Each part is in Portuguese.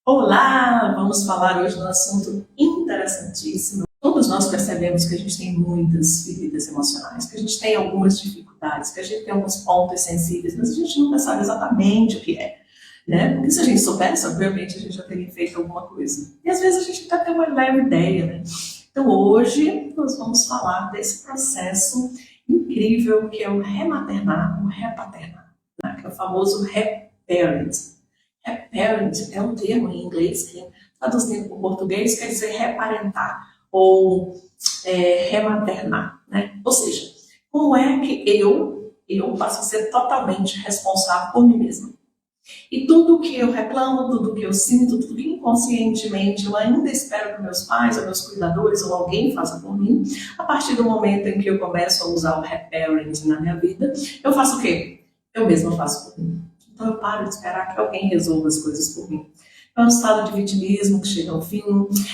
Olá! Vamos falar hoje de um assunto interessantíssimo. Todos nós percebemos que a gente tem muitas feridas emocionais, que a gente tem algumas dificuldades, que a gente tem alguns pontos sensíveis, mas a gente nunca sabe exatamente o que é, né? Porque se a gente soubesse, obviamente a gente já teria feito alguma coisa. E às vezes a gente até tem uma leve ideia, né? Então hoje nós vamos falar desse processo incrível que é o rematernar, o repaternar, né? Que é o famoso reparent. Reparent é um termo em inglês que, traduzindo para o português, quer dizer reparentar ou rematernar, né? Ou seja, como é que eu passo a ser totalmente responsável por mim mesma? E tudo que eu reclamo, tudo que eu sinto, tudo que inconscientemente eu ainda espero que meus pais ou meus cuidadores ou alguém faça por mim, a partir do momento em que eu começo a usar o reparent na minha vida, eu faço o quê? Eu mesma faço por mim. Então eu paro de esperar que alguém resolva as coisas por mim. É um estado de vitimismo que chega ao fim,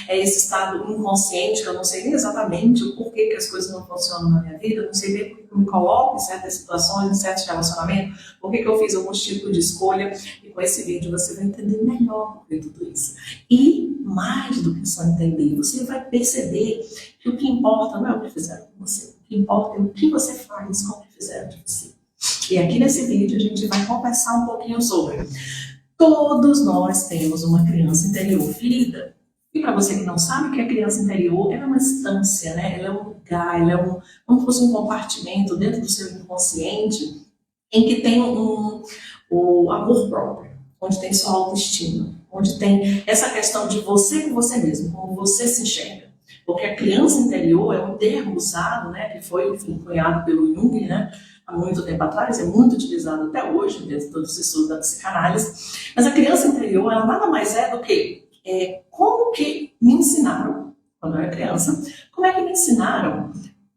é esse estado inconsciente que eu não sei nem exatamente o porquê que as coisas não funcionam na minha vida, eu não sei nem porque eu me coloco em certas situações, em certos relacionamentos, por que eu fiz algum tipo de escolha, e com esse vídeo você vai entender melhor por que tudo isso. E mais do que só entender, você vai perceber que o que importa não é o que fizeram com você, o que importa é o que você faz com o que fizeram de você. E aqui nesse vídeo a gente vai conversar um pouquinho sobre todos nós temos uma criança interior ferida. E para você que não sabe o que é criança interior, ela é uma instância, né? Ela é um lugar, ela é como se fosse um compartimento dentro do seu inconsciente em que tem o amor próprio, onde tem sua autoestima, onde tem essa questão de você com você mesmo, como você se enxerga. Porque a criança interior é um termo usado, né, que foi, enfim, cunhado pelo Jung, né, há muito tempo atrás, é muito utilizado até hoje dentro dos estudos da psicanálise. Mas a criança interior, ela nada mais é do que como que me ensinaram, quando eu era criança, como é que me ensinaram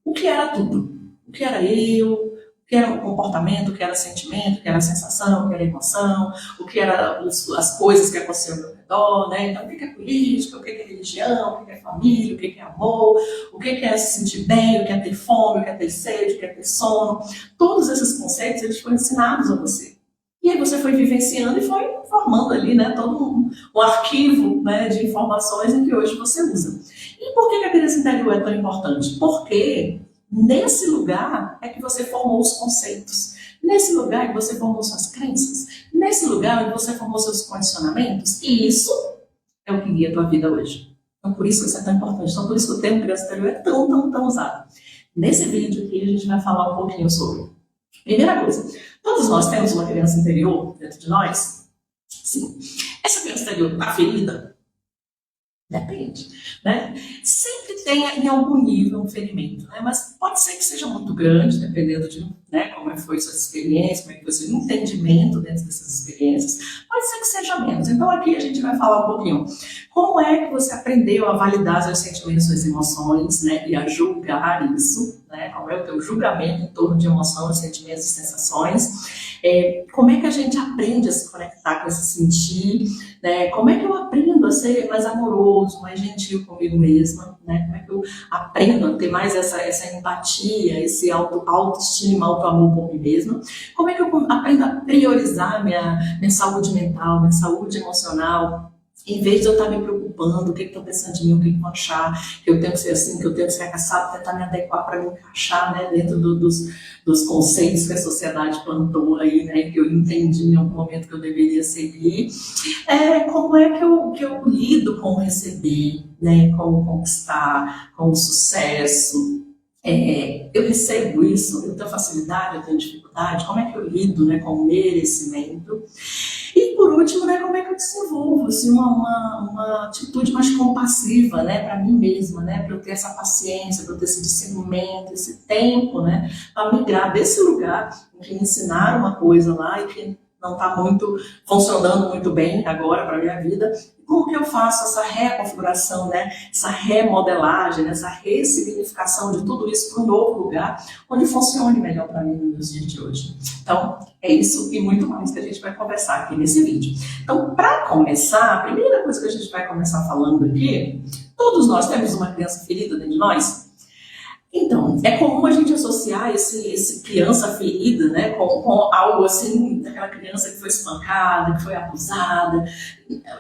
o que era tudo, o que era eu, o que era o comportamento, o que era sentimento, o que era sensação, o que era emoção, o que eram as coisas que aconteciam ao meu redor, né? Então, o que é política, o que é religião, o que é família, o que é amor, o que é se sentir bem, o que é ter fome, o que é ter sede, o que é ter sono. Todos esses conceitos, eles foram ensinados a você. E aí você foi vivenciando e foi formando ali, né, todo um arquivo, né, de informações em que hoje você usa. E por que a criança interior é tão importante? Porque nesse lugar é que você formou os conceitos. Nesse lugar é que você formou suas crenças. Nesse lugar é que você formou seus condicionamentos. E isso é o que guia a tua vida hoje. Então por isso que isso é tão importante. Então por isso que o termo criança interior é tão usado. Nesse vídeo aqui a gente vai falar um pouquinho sobre. Primeira coisa, todos nós temos uma criança interior dentro de nós? Sim. Essa criança interior está ferida? Depende, né? Sempre tem em algum nível um ferimento, né? Mas pode ser que seja muito grande, dependendo de, né, como foi sua experiência, como é que foi seu entendimento dentro dessas experiências. Pode ser que seja menos. Então aqui a gente vai falar um pouquinho como é que você aprendeu a validar seus sentimentos, suas emoções, né? E a julgar isso, né? Qual é o teu julgamento em torno de emoções, sentimentos e sensações. Como é que a gente aprende a se conectar com esse sentir, né? Como é que eu aprendo a ser mais amoroso, mais gentil comigo mesma, né? Como é que eu aprendo a ter mais essa empatia, esse autoestima, autoamor por mim mesma? Como é que eu aprendo a priorizar minha saúde mental, minha saúde emocional? Em vez de eu estar me preocupando, o que estão pensando de mim, o que vão achar, que eu tenho que ser assim, que eu tenho que ser fracassado, tentar me adequar para me encaixar, né, dentro dos conceitos que a sociedade plantou aí, né, que eu entendi em algum momento que eu deveria seguir. Como é que eu lido com o receber, né, com o conquistar, com o sucesso? Eu recebo isso, eu tenho facilidade, eu tenho dificuldade, como é que eu lido, né, com o merecimento? E por último, né, como é que eu desenvolvo assim, uma atitude mais compassiva, né, para mim mesma, né, para eu ter essa paciência, para eu ter esse discernimento, esse tempo, né, para migrar desse lugar em que me ensinaram uma coisa lá e que não está funcionando muito bem agora para a minha vida. Como que eu faço essa reconfiguração, né? Essa remodelagem, né? Essa ressignificação de tudo isso para um novo lugar, onde funcione melhor para mim nos dias de hoje. Então, é isso e muito mais que a gente vai conversar aqui nesse vídeo. Então, para começar, a primeira coisa que a gente vai começar falando aqui, todos nós temos uma criança ferida dentro de nós? Então, é comum a gente associar esse criança ferida, né, com algo assim, daquela criança que foi espancada, que foi abusada,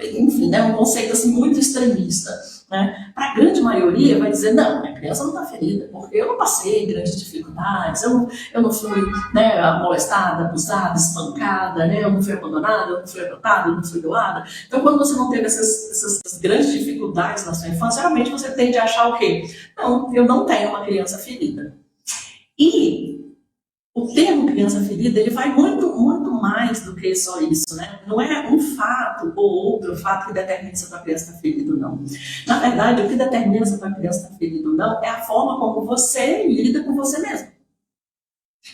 enfim, né, um conceito assim muito extremista. Né? Para a grande maioria vai dizer, não, a criança não está ferida, porque eu não passei grandes dificuldades, eu não fui, né, molestada, abusada, espancada, né, eu não fui abandonada, eu não fui adotada, eu não fui doada. Então, quando você não teve essas grandes dificuldades na sua infância, realmente você tende a achar o quê? Não, eu não tenho uma criança ferida. E o termo criança ferida, ele vai muito, muito mais do que só isso, né? Não é um fato ou outro fato que determina se a tua criança está ferida ou não. Na verdade, o que determina se a tua criança está ferida ou não é a forma como você lida com você mesmo.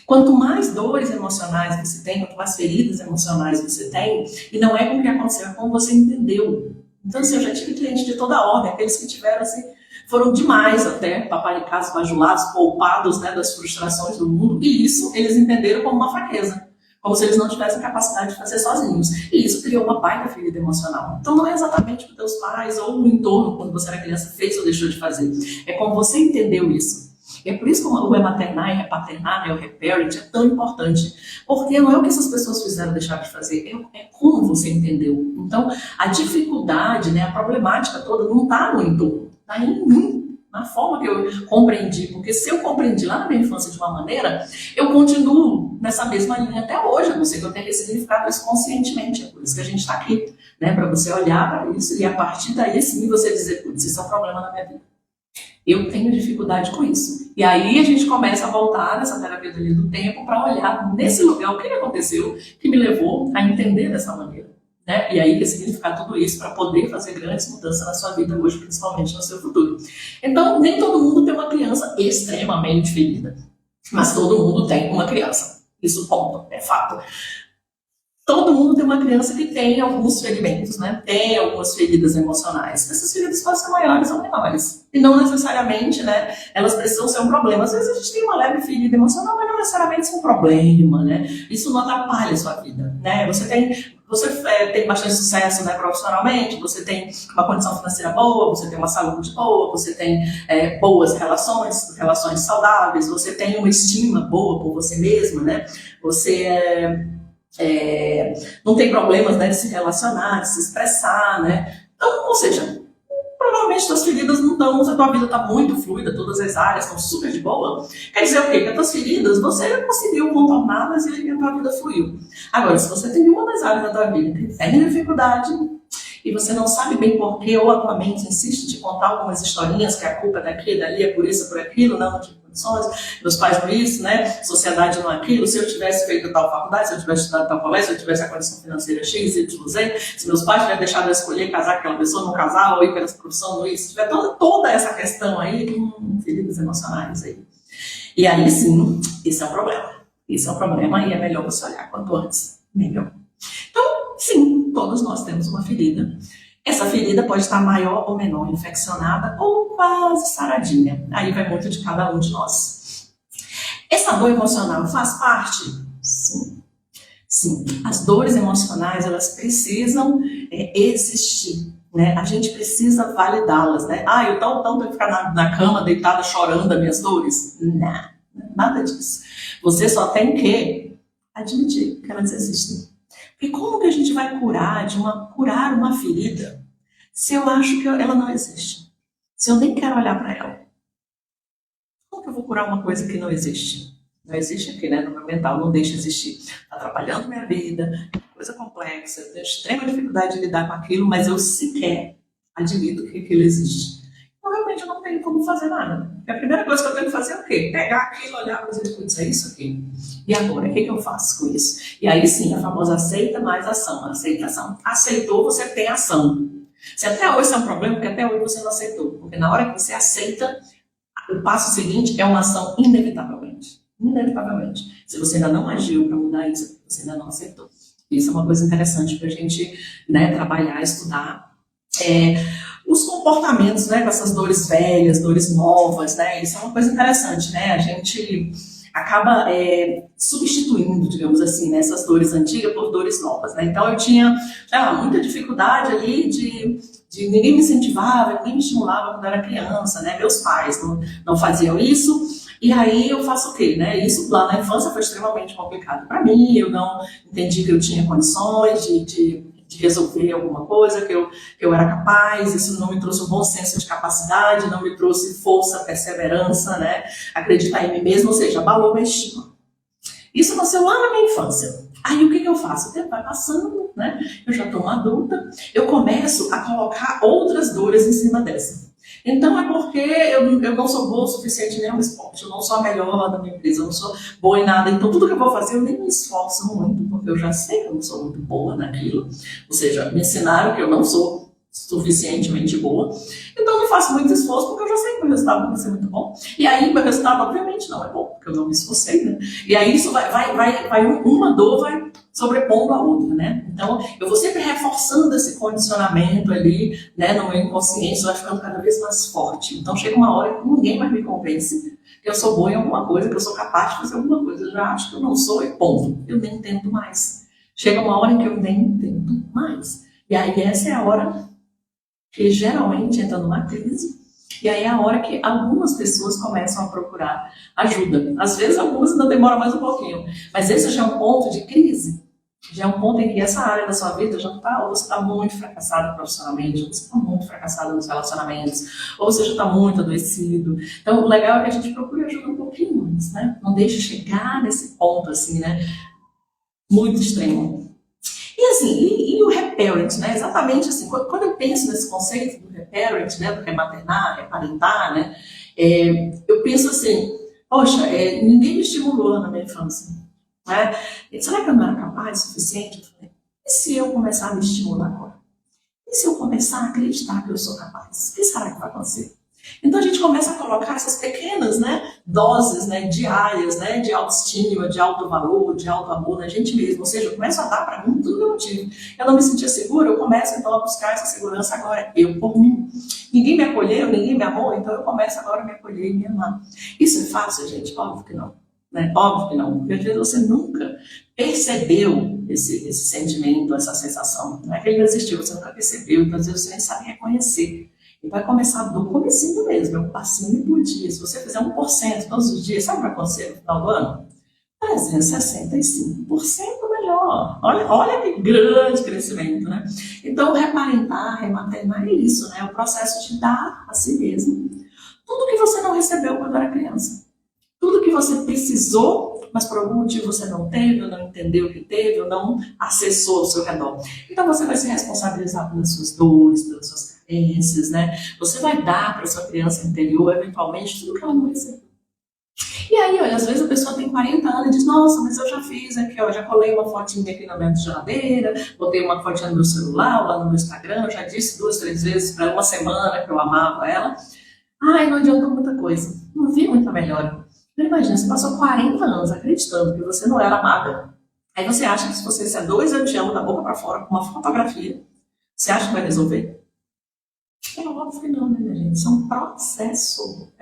Quanto mais dores emocionais você tem, quanto mais feridas emocionais você tem, e não é com o que aconteceu, é como você entendeu. Então, assim, eu já tive clientes de toda ordem, aqueles que tiveram, assim, foram demais até, paparicados, bajulados, poupados, né, das frustrações do mundo, e isso eles entenderam como uma fraqueza, como se eles não tivessem capacidade de fazer sozinhos. E isso criou uma baita ferida emocional. Então não é exatamente o que teus pais ou o entorno, quando você era criança, fez ou deixou de fazer. É como você entendeu isso. E é por isso que o maternar e repaternar, o reparent, é tão importante. Porque não é o que essas pessoas fizeram deixar de fazer, é como você entendeu. Então, a dificuldade, né, a problemática toda não está no entorno, está em mim, na forma que eu compreendi. Porque se eu compreendi lá na minha infância de uma maneira, eu continuo nessa mesma linha até hoje, a não ser que eu tenha ressignificado isso conscientemente. É por isso que a gente está aqui, né, para você olhar para isso e a partir daí sim você dizer, putz, isso é um problema na minha vida. Eu tenho dificuldade com isso. E aí a gente começa a voltar nessa terapia da linha do tempo para olhar nesse lugar o que aconteceu que me levou a entender dessa maneira. Né? E aí ressignificar tudo isso para poder fazer grandes mudanças na sua vida hoje, principalmente no seu futuro. Então, nem todo mundo tem uma criança extremamente ferida. Mas todo mundo tem uma criança. Isso, ponto. É fato. Todo mundo tem uma criança que tem alguns ferimentos, né? Tem algumas feridas emocionais. Essas feridas podem ser maiores ou menores. E não necessariamente, né? Elas precisam ser um problema. Às vezes a gente tem uma leve ferida emocional, mas não necessariamente é um problema, né? Isso não atrapalha a sua vida, né? Você tem bastante sucesso, né, profissionalmente, você tem uma condição financeira boa, você tem uma saúde boa, você tem boas relações saudáveis, você tem uma estima boa por você mesma, né? Você não tem problemas, né, de se relacionar, de se expressar, né? Então, ou seja, provavelmente suas feridas não estão, a tua vida está muito fluida, todas as áreas estão super de boa. Quer dizer o quê? Que as tuas feridas, você conseguiu contorná-las e a tua vida fluiu. Agora, se você tem uma das áreas da tua vida que tem dificuldade e você não sabe bem porquê, ou a tua mente insiste de contar algumas historinhas que a culpa é daqui, dali, é por isso, é por aquilo, não tive condições, meus pais não isso, né? Sociedade não aquilo, se eu tivesse feito tal faculdade, se eu tivesse estudado tal colégio, se eu tivesse a condição financeira X, Y, Z, se meus pais tivessem deixado eu escolher casar com aquela pessoa, não casar, ou ir pela profissão, não isso, se tiver toda essa questão aí, feridas emocionais aí. E aí sim, isso é um problema. Isso é um problema e é melhor você olhar quanto antes, melhor. Então, sim, todos nós temos uma ferida. Essa ferida pode estar maior ou menor, infeccionada ou quase saradinha. Aí vai muito de cada um de nós. Essa dor emocional faz parte? Sim. Sim. As dores emocionais, elas precisam existir. Né? A gente precisa validá-las. Né? Eu tão tenho que ficar na cama, deitada, chorando as minhas dores? Não, nada disso. Você só tem que admitir que elas existem. E como que a gente vai curar uma ferida se eu acho que ela não existe? Se eu nem quero olhar para ela? Como que eu vou curar uma coisa que não existe? Não existe aqui, né? No meu mental, não deixa existir. Está atrapalhando minha vida, coisa complexa, eu tenho extrema dificuldade de lidar com aquilo, mas eu sequer admito que aquilo existe. Então, realmente, eu não tenho como fazer nada. A primeira coisa que eu tenho que fazer é o quê? Pegar aquilo, olhar para dizer, putz, é isso aqui. E agora, o que eu faço com isso? E aí sim, a famosa aceita mais ação. Aceitação. Aceitou, você tem ação. Se até hoje isso é um problema, porque até hoje você não aceitou. Porque na hora que você aceita, o passo seguinte é uma ação inevitavelmente. Inevitavelmente. Se você ainda não agiu para mudar isso, você ainda não aceitou. Isso é uma coisa interessante para a gente, né, trabalhar, estudar. Os comportamentos, né, com essas dores velhas, dores novas, né, isso é uma coisa interessante, né, a gente acaba substituindo, digamos assim, né, essas dores antigas por dores novas, né, então eu tinha, sei lá, muita dificuldade ali de ninguém me incentivava, ninguém me estimulava quando eu era criança, né? Meus pais não faziam isso. E aí eu faço o quê, né? Isso lá na infância foi extremamente complicado para mim. Eu não entendi que eu tinha condições de resolver alguma coisa, que eu era capaz. Isso não me trouxe um bom senso de capacidade, não me trouxe força, perseverança, né? Acreditar em mim mesmo, ou seja, abalou minha estima. Isso nasceu lá na minha infância. Aí o que eu faço? O tempo vai passando, né? Eu já estou uma adulta, eu começo a colocar outras dores em cima dessa. Então é porque eu não sou boa o suficiente em nenhum esporte, eu não sou a melhor da minha empresa, eu não sou boa em nada. Então tudo que eu vou fazer eu nem me esforço muito, porque eu já sei que eu não sou muito boa naquilo. Ou seja, me ensinaram que eu não sou suficientemente boa. Então eu não faço muito esforço, porque eu já sei que o meu resultado não vai ser muito bom. E aí meu resultado obviamente não é bom, porque eu não me esforcei, né? E aí isso uma dor vai sobrepondo a outra, né? Então, eu vou sempre reforçando esse condicionamento ali, né, no meu inconsciente, vai ficando cada vez mais forte. Então, chega uma hora que ninguém mais me convence que eu sou boa em alguma coisa, que eu sou capaz de fazer alguma coisa. Eu já acho que eu não sou e ponto. Eu nem tento mais. Chega uma hora em que eu nem tento mais. E aí, essa é a hora que geralmente entra numa crise. E aí é a hora que algumas pessoas começam a procurar ajuda. Às vezes, algumas ainda demoram mais um pouquinho. Mas esse já é um ponto de crise. Já é um ponto em que essa área da sua vida já está, ou você está muito fracassado profissionalmente, ou você está muito fracassado nos relacionamentos, ou você já está muito adoecido. Então, o legal é que a gente procure ajuda um pouquinho antes, né? Não deixe chegar nesse ponto, assim, né? Muito extremo. E assim, e o reparent, né? Exatamente assim, quando eu penso nesse conceito do reparent, né? Do rematernar, reparentar, né? Eu penso assim, poxa, ninguém me estimulou na minha infância. Né? Será que eu não era capaz o suficiente? Eu falei, e se eu começar a me estimular agora? E se eu começar a acreditar que eu sou capaz? O que será que vai acontecer? Então a gente começa a colocar essas pequenas, né, doses, né, diárias, né, de autoestima, de alto valor, de alto amor na gente mesmo. Ou seja, eu começo a dar para mim tudo que eu não tive. Eu não me sentia segura, eu começo então a buscar essa segurança agora, eu por mim. Ninguém me acolheu, ninguém me amou, então eu começo agora a me acolher e me amar. Isso é fácil, gente? Óbvio que não. Né? Óbvio que não, porque às vezes você nunca percebeu esse sentimento, essa sensação. Não é que ele não existiu, você nunca percebeu, então às vezes você nem sabe reconhecer. E vai começar do comecinho mesmo, é um passinho por dia. Se você fizer 1% todos os dias, sabe o que vai acontecer no final do ano? 365% melhor. Olha que grande crescimento, né? Então, reparentar, rematernar é isso, né? É o processo de dar a si mesmo tudo que você não recebeu quando era criança. Tudo que você precisou, mas por algum motivo você não teve, ou não entendeu que teve, ou não acessou ao seu redor. Então você vai se responsabilizar pelas suas dores, pelas suas carências, né? Você vai dar para sua criança interior, eventualmente, tudo que ela não recebeu. E aí, olha, às vezes a pessoa tem 40 anos e diz, nossa, mas eu já fiz aqui, ó, já colei uma fotinha aqui na minha geladeira, botei uma fotinha no meu celular, lá no meu Instagram, já disse 2, 3 vezes para uma semana que eu amava ela. Ai, não adianta muita coisa. Não vi muita melhora. Então, imagina, você passou 40 anos acreditando que você não era amada. Aí você acha que se você disser 2 eu te amo da boca para fora com uma fotografia, você acha que vai resolver? É óbvio que não, né, minha gente? Isso é um processo,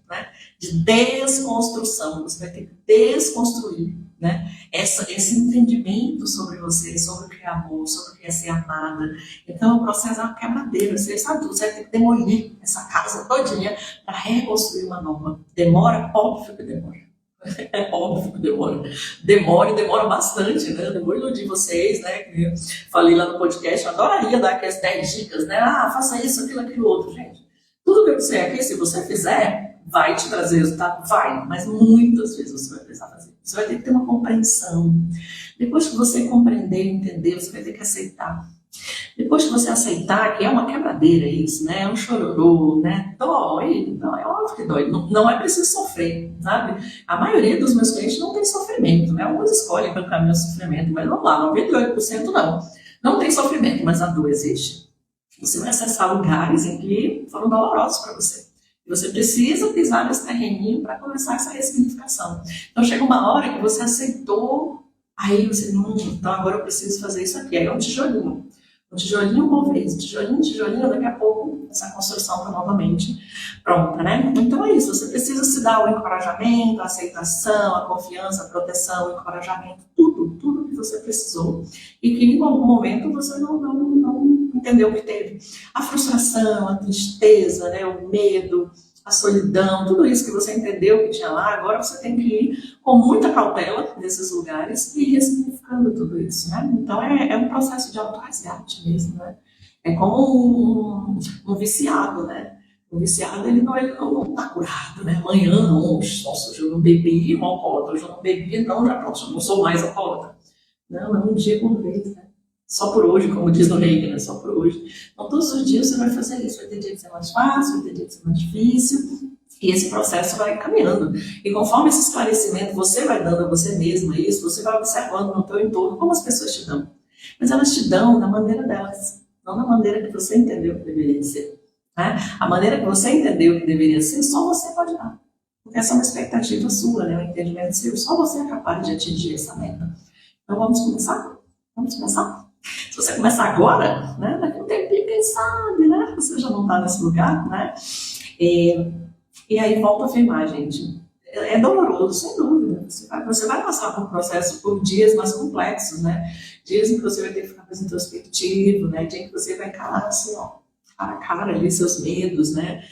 né, de desconstrução. Você vai ter que desconstruir, né, esse entendimento sobre você, sobre o que é amor, sobre o que é ser amada. Então, o processo é uma quebradeira. Você sabe tudo, você vai ter que demolir essa casa todinha para reconstruir uma nova. Demora? Óbvio que demora. É óbvio que demora. Demora bastante, né? Eu vou iludir vocês, né? Que falei lá no podcast, eu adoraria dar aquelas 10 dicas, né? Ah, faça isso, aquilo outro, gente. Tudo que eu disser aqui, se você fizer, vai te trazer resultado? Vai, mas muitas vezes você vai precisar fazer. Você vai ter que ter uma compreensão. Depois que você compreender, entender, você vai ter que aceitar. Depois que você aceitar que é uma quebradeira isso, né? É um chororô, né? Dói, não, é óbvio que dói. Não é preciso sofrer, sabe? A maioria dos meus clientes não tem sofrimento, né? Alguns escolhem pelo caminho do sofrimento, mas vamos lá, 98% não. Não tem sofrimento, mas a dor existe. Você vai acessar lugares em que foram dolorosos para você. E você precisa pisar nesse terreninho para começar essa ressignificação. Então chega uma hora que você aceitou, aí você, então agora eu preciso fazer isso aqui. Aí é um tijolinho. Um tijolinho uma vez, tijolinho, daqui a pouco essa construção está novamente pronta, né? Então é isso, você precisa se dar o encorajamento, a aceitação, a confiança, a proteção, o encorajamento, tudo que você precisou e que em algum momento você não entendeu o que teve. A frustração, a tristeza, né, o medo, a solidão, tudo isso que você entendeu que tinha lá, agora você tem que ir com muita cautela nesses lugares e ir ressignificando tudo isso, né? Então é um processo de auto-resgate mesmo, né? É como um viciado, né? O viciado, ele não está curado, né? Amanhã, não, nossa, hoje eu não bebi, um alcoólatra, hoje eu não bebi, não, já pronto, eu não sou mais alcoólatra. Não, é um dia por vez, né? Só por hoje, como diz no Reiki, né? Só por hoje. Então, todos os dias você vai fazer isso. Vai ter dia que ser mais fácil, vai ter dia que ser mais difícil. E esse processo vai caminhando. E conforme esse esclarecimento você vai dando a você mesma isso, você vai observando no teu entorno como as pessoas te dão. Mas elas te dão da maneira delas, não da maneira que você entendeu que deveria ser. Né? A maneira que você entendeu que deveria ser, só você pode dar. Porque essa é uma expectativa sua, né? Um entendimento seu. Só você é capaz de atingir essa meta. Então vamos começar? Vamos começar? Se você começar agora, né? Daqui a um tempinho, quem sabe, né? Você já não está nesse lugar, né? E aí volta a afirmar, gente. É doloroso, sem dúvida. Você vai passar por um processo, por dias mais complexos, né? Dias em que você vai ter que ficar mais introspectivo, né? Dia em que você vai encarar assim, ó, cara a cara ali, seus medos, né?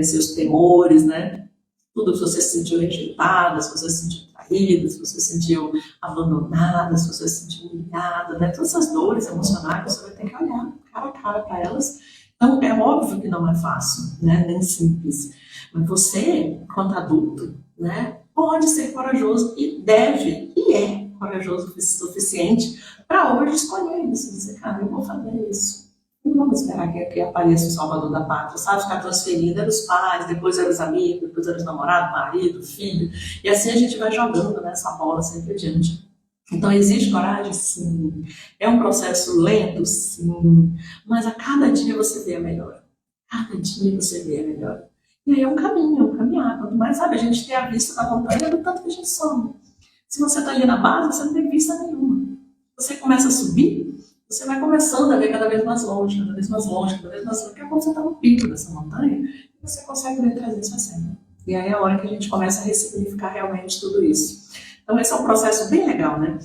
Seus temores, né? Tudo que você se sentiu rejeitada, se você se sentiu traída, se você se sentiu abandonada, se você se sentiu humilhada, né? Todas essas dores emocionais, você vai ter que olhar cara a cara para elas. Então, é óbvio que não é fácil, né? Nem simples. Mas você, enquanto adulto, né? Pode ser corajoso e deve, e é corajoso o suficiente para hoje escolher isso. Dizer, cara, eu vou fazer isso. Não vamos esperar que apareça o salvador da pátria, sabe? Ficar transferindo, era os pais, depois era os amigos, depois era os namorados, marido, filho. E assim a gente vai jogando nessa bola sempre adiante. Então existe coragem? Sim. É um processo lento? Sim. Mas a cada dia você vê a melhor. Cada dia você vê a melhor. E aí é um caminho, um caminhar. Quanto mais, sabe, a gente tem a vista da montanha, do tanto que a gente sobe. Se você está ali na base, você não tem vista nenhuma. Você começa a subir, você vai começando a ver cada vez mais longe, cada vez mais longe, cada vez mais longe. Daqui a pouco você está no pico dessa montanha e você consegue ver 360. E aí é a hora que a gente começa a ressignificar realmente tudo isso. Então esse é um processo bem legal, né?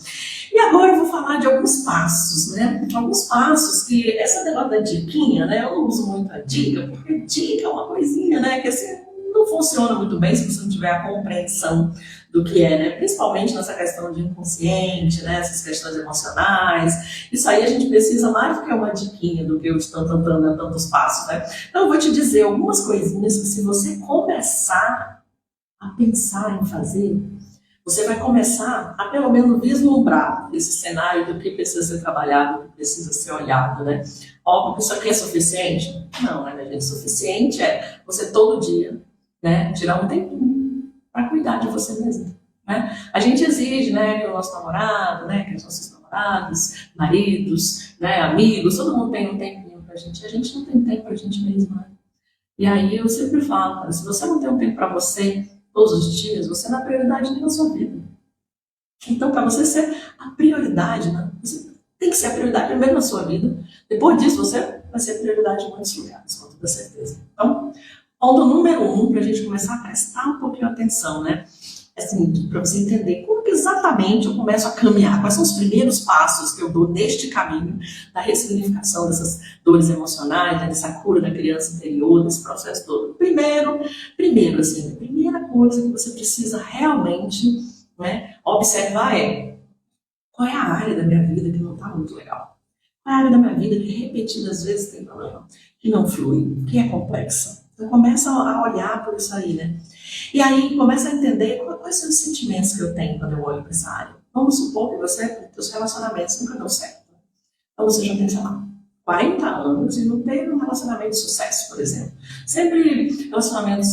E agora eu vou falar de alguns passos, né? Alguns passos que, essa negócio da diquinha, né? Eu não uso muito a dica, porque dica é uma coisinha, né? Que assim, não funciona muito bem se você não tiver a compreensão do que é, né? Principalmente nessa questão de inconsciente, né? Essas questões emocionais. Isso aí a gente precisa mais do que uma diquinha, do que eu estou tentando a tantos passos, né? Então eu vou te dizer algumas coisinhas que se você começar a pensar em fazer, você vai começar a pelo menos vislumbrar esse cenário do que precisa ser trabalhado, do que precisa ser olhado, né? Óbvio que isso aqui é suficiente? Não, né, gente? Suficiente é você todo dia, né, tirar um tempinho para cuidar de você mesmo, né? A gente exige, né, que o nosso namorado, né, que os nossos namorados, maridos, né, amigos, todo mundo tem um tempinho pra gente. A gente não tem tempo pra gente mesmo, né? E aí eu sempre falo, cara, se você não tem um tempo para você todos os dias, você não é prioridade nem na sua vida. Então, para você ser a prioridade, né? Você tem que ser a prioridade primeiro na sua vida. Depois disso, você vai ser a prioridade em muitos lugares, com toda certeza. Então, ponto número 1, para a gente começar a prestar um pouquinho atenção, né? Assim, para você entender como que exatamente eu começo a caminhar, quais são os primeiros passos que eu dou neste caminho da ressignificação dessas dores emocionais, né, dessa cura da criança interior, desse processo todo. Primeiro, assim, a primeira coisa que você precisa realmente, né, observar é qual é a área da minha vida que não está muito legal. Qual é a área da minha vida que repetidas vezes tem problema, que não flui, que é complexa. Então começa a olhar por isso aí, né? E aí começa a entender quais são os sentimentos que eu tenho quando eu olho para essa área. Vamos supor que os relacionamentos nunca dão certo. Então você já tem, sei lá, 40 anos e não teve um relacionamento de sucesso, por exemplo. Sempre relacionamentos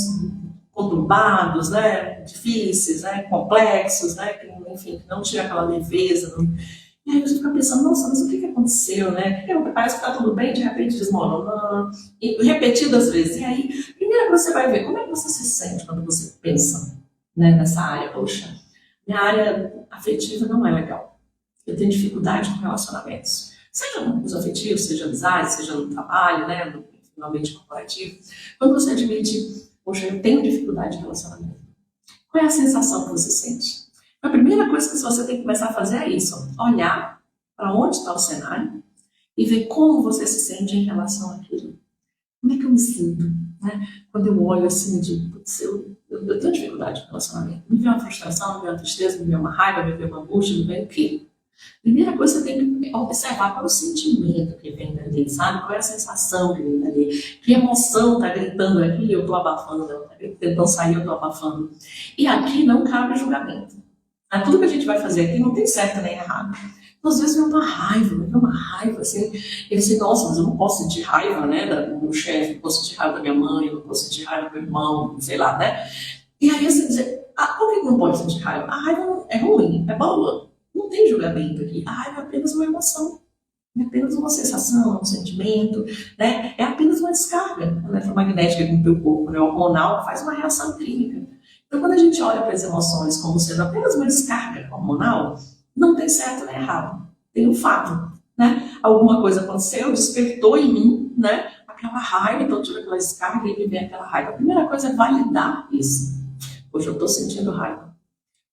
conturbados, né, difíceis, né, complexos, né, que, enfim, que não tinha aquela leveza. Não... E aí você fica pensando, nossa, mas o que aconteceu, né? Parece que está tudo bem, de repente desmorona. E repetidas vezes. E aí, primeiro que você vai ver, como é que você se sente quando você pensa, né, nessa área? Poxa, minha área afetiva não é legal. Eu tenho dificuldade com relacionamentos. Seja nos afetivos, seja amizade, seja no trabalho, né, no ambiente corporativo. Quando você admite, poxa, eu tenho dificuldade de relacionamento. Qual é a sensação que você sente? A primeira coisa que você tem que começar a fazer é isso, olhar para onde está o cenário e ver como você se sente em relação àquilo. Como é que eu me sinto, né? Quando eu olho assim, putz, eu tenho dificuldade com relacionamento. Me vê uma frustração, me vê uma tristeza, me vê uma raiva, me vê uma angústia, me vê o quê? Primeira coisa, você tem que observar qual é o sentimento que vem dali, sabe? Qual é a sensação que vem dali. Que emoção está gritando aqui, eu estou abafando, ela está tentando sair, eu estou abafando. E aqui não cabe julgamento. Tudo que a gente vai fazer aqui não tem certo nem errado. Então, às vezes vem uma raiva, assim, eu assim, nossa, mas eu não posso sentir raiva, né, do meu chefe, não posso sentir raiva da minha mãe, eu não posso sentir raiva do meu irmão, sei lá, né? E aí você diz, por que não pode sentir raiva? A raiva é ruim, é boa. Não tem julgamento aqui. A raiva é apenas uma emoção. É apenas uma sensação, um sentimento, né? É apenas uma descarga eletromagnética com o teu corpo, né? Hormonal, faz uma reação química. Então, quando a gente olha para as emoções como sendo apenas uma descarga hormonal, não tem certo nem errado. Tem um fato, né? Alguma coisa aconteceu, despertou em mim, né? Aquela raiva, então tive aquela descarga e me vem aquela raiva. A primeira coisa é validar isso. Hoje eu estou sentindo raiva.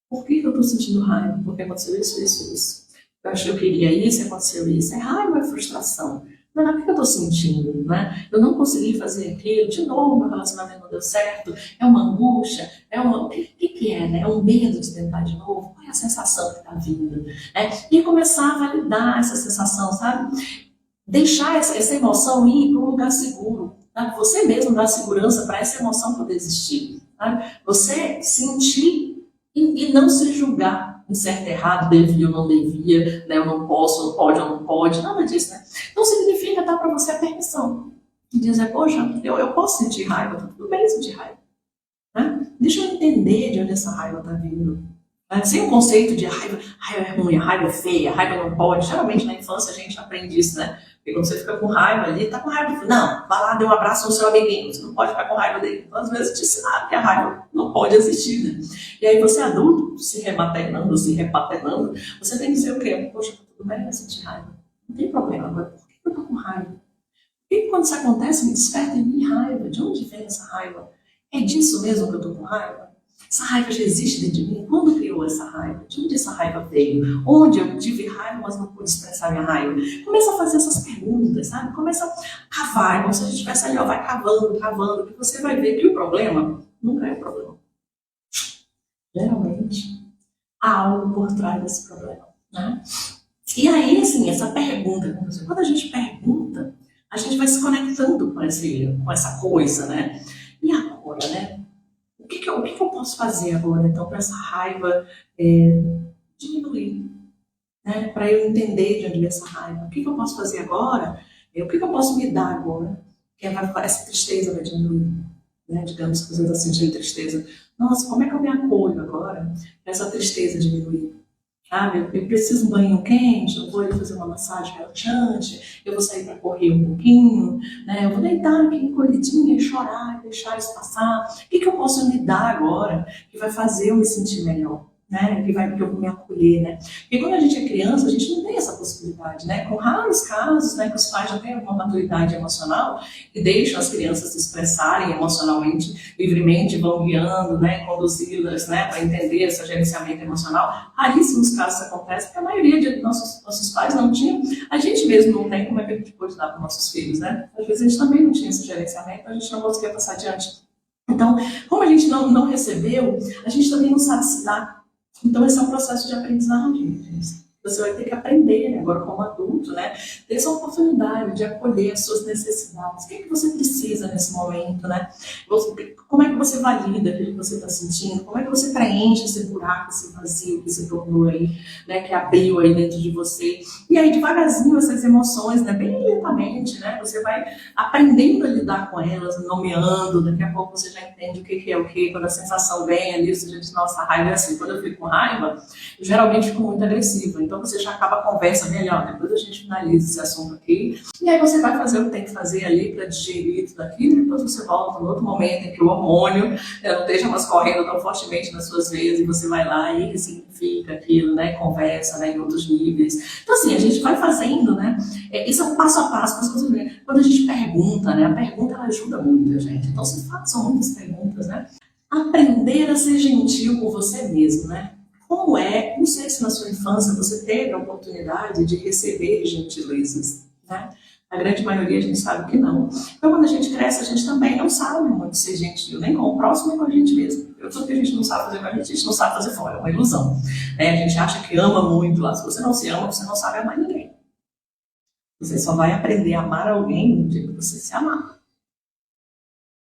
Por que eu estou sentindo raiva? Porque aconteceu isso. Eu achei que eu queria isso, aconteceu isso. É raiva, é frustração. Mas o que eu estou sentindo, né? Eu não consegui fazer aquilo, de novo, meu relacionamento não deu certo, é uma angústia, o que é, né? É um medo de tentar de novo, qual é a sensação que está vindo? E começar a validar essa sensação, sabe? Deixar essa emoção ir para um lugar seguro, tá? Você mesmo dá segurança para essa emoção poder existir, tá? Você sentir e não se julgar em certo e errado, devia ou não devia, né? Eu não posso, não pode ou não pode, nada disso, né? Então significa dar para você a permissão de dizer, poxa, eu posso sentir raiva, tá tudo bem sentir raiva, né? Deixa eu entender de onde essa raiva está vindo. Né? Sem o conceito de raiva é ruim, a raiva é feia, a raiva não pode. Geralmente na infância a gente aprende isso, né? Porque quando você fica com raiva ali, tá com raiva, não, vai lá, dê um abraço no seu amiguinho, você não pode ficar com raiva dele. Então, às vezes te ensinaram que a raiva não pode existir, né? E aí você adulto, se rematernando, se repaternando, você tem que dizer o quê? Poxa, tudo bem eu sentir raiva. Não tem problema, agora por que eu tô com raiva? E quando isso acontece, me desperta em mim raiva. De onde vem essa raiva? É disso mesmo que eu tô com raiva? Essa raiva já existe dentro de mim? Quando criou essa raiva? De onde essa raiva veio? Onde eu tive raiva, mas não pude expressar minha raiva? Começa a fazer essas perguntas, sabe? Começa a cavar, como se a gente estivesse ali, ó, vai cavando, que você vai ver que o problema nunca é o problema. Geralmente, há algo por trás desse problema, né? E aí, assim, essa pergunta, quando a gente pergunta, a gente vai se conectando com essa coisa, né? E agora, né? O que eu posso fazer agora, então, para essa raiva diminuir? Né? Para eu entender de onde vem essa raiva. O que eu posso fazer agora? O que eu posso me dar agora? Que essa tristeza vai diminuir. Né? Digamos que você está sentindo tristeza. Nossa, como é que eu me acolho agora para essa tristeza diminuir? Eu preciso de um banho quente, eu vou fazer uma massagem relaxante, eu vou sair para correr um pouquinho, né? Eu vou deitar aqui encolhidinha e chorar, e deixar isso passar. O que eu posso me dar agora que vai fazer eu me sentir melhor? Né? Que eu vou me acolher, né? Porque quando a gente é criança, a gente não tem essa possibilidade, né? Com raros casos, né, que os pais já têm alguma maturidade emocional e deixam as crianças se expressarem emocionalmente, livremente, vão guiando, né, conduzi-las, né, para entender esse gerenciamento emocional. Raríssimos casos acontecem, porque a maioria de nossos pais não tinham. A gente mesmo não tem, como é que a gente pode dar para nossos filhos, né? Às vezes a gente também não tinha esse gerenciamento, a gente não conseguia passar adiante. Então, como a gente não recebeu, a gente também não sabe se dar. Então, esse é um processo de aprendizagem, gente. Você vai ter que aprender, né, agora como adulto, né, ter essa oportunidade de acolher as suas necessidades. O que é que você precisa nesse momento, né? Como é que você valida aquilo que você está sentindo? Como é que você preenche esse buraco, esse vazio que se tornou aí, né, que abriu aí dentro de você? E aí, devagarzinho, essas emoções, né, bem lentamente, né, você vai aprendendo a lidar com elas, nomeando. Daqui a pouco você já entende o que é o que. Quando a sensação vem ali, você já diz, nossa, a raiva é assim. Quando eu fico com raiva, eu geralmente fico muito agressiva. Então você já acaba a conversa melhor. Depois a gente finaliza esse assunto aqui. E aí você vai fazer o que tem que fazer ali para digerir tudo aquilo. E depois você volta no outro momento em que o hormônio não esteja mais correndo tão fortemente nas suas veias. E você vai lá e ressignifica aquilo, né? Conversa, né? Em outros níveis. Então assim, a gente vai fazendo, né? Isso é um passo a passo. Quando a gente pergunta, né? A pergunta ela ajuda muito, gente. Então são muitas perguntas, né? Aprender a ser gentil com você mesmo, né? Como não sei se na sua infância você teve a oportunidade de receber gentilezas, né? A grande maioria a gente sabe que não. Então, quando a gente cresce, a gente também não sabe muito ser gentil, nem com o próximo, nem com a gente mesmo. Tudo que a gente não sabe fazer com a gente não sabe fazer fora, é uma ilusão. Né? A gente acha que ama muito lá. Se você não se ama, você não sabe amar ninguém. Você só vai aprender a amar alguém no dia que você se amar.